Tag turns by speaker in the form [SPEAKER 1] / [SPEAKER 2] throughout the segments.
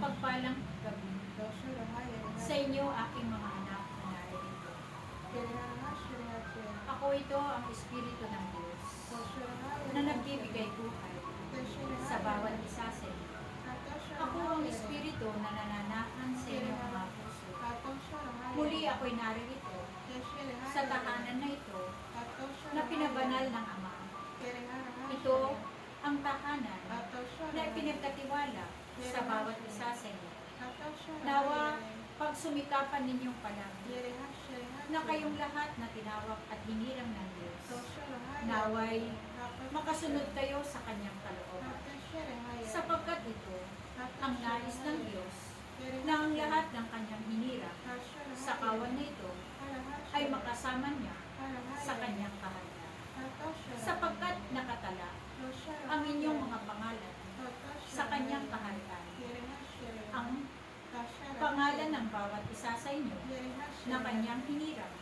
[SPEAKER 1] Mapagpalang gabi sa inyo, aking mga anak na narito. Ako ito ang Espiritu ng Diyos na nagbibigay buhay sa bawat isa sa inyo. Ako ang Espiritu na nananahan sa inyong mga puso. Muli ako'y naririto sa tahanan na ito na pinabanal ng Ama. Ito ang tahanan na ipinagkatiwala sa bawat isa sa inyo. Nawa, pagsumikapan ninyong palagi na kayong lahat na tinawag at hinirang ng Diyos. Naway, makasunod kayo sa kanyang kalooban. Sapagkat ito ang nais ng Diyos na ang lahat ng kanyang hinirang sa kawan na ito ay makasama niya sa kanyang kaharian. Sapagkat nakatala ang inyong mga pangalan sa kanyang kaharian. Ang pangalan ng bawat isa sa inyo na kanyang hinirang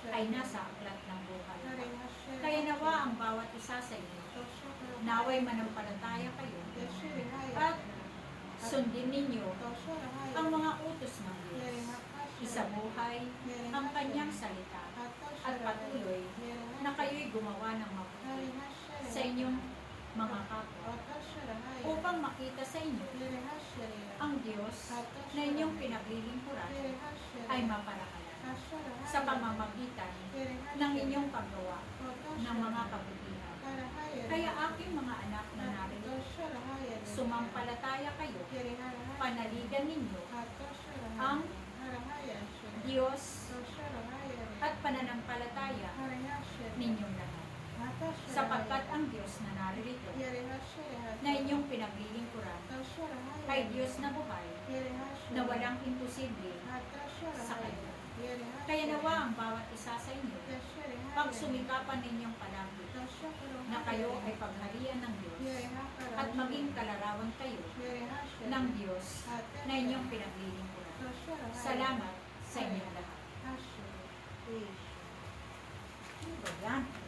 [SPEAKER 1] ay nasa aklat ng buhay. Kaya nawa ang bawat isa sa inyo, naway manampalataya kayo at sundin ninyo ang mga utos ng Diyos. Isabuhay ang kanyang salita at patuloy na kayo'y gumawa ng mabuti sa inyong mga kapwa upang makita sa inyo ang Diyos na inyong pinaglilingkuran ay maparakalan sa pamamagitan ng inyong paggawa ng mga kabutihan. Kaya aking mga anak na narito, sumampalataya kayo, panaligan ninyo ang Diyos at pananampalataya ninyong lahat. Sapagkat ang Diyos na naririto na inyong pinaglilingkuran ay Diyos na buhay na walang imposible sa Kanya. Kaya nawa ang bawat isa sa inyo, pagsumikapan ninyong palagi na kayo ay pagharian ng Diyos at maging kalarawan kayo ng Diyos na inyong pinaglilingkuran. Salamat sa inyong lahat. Ano ba yan?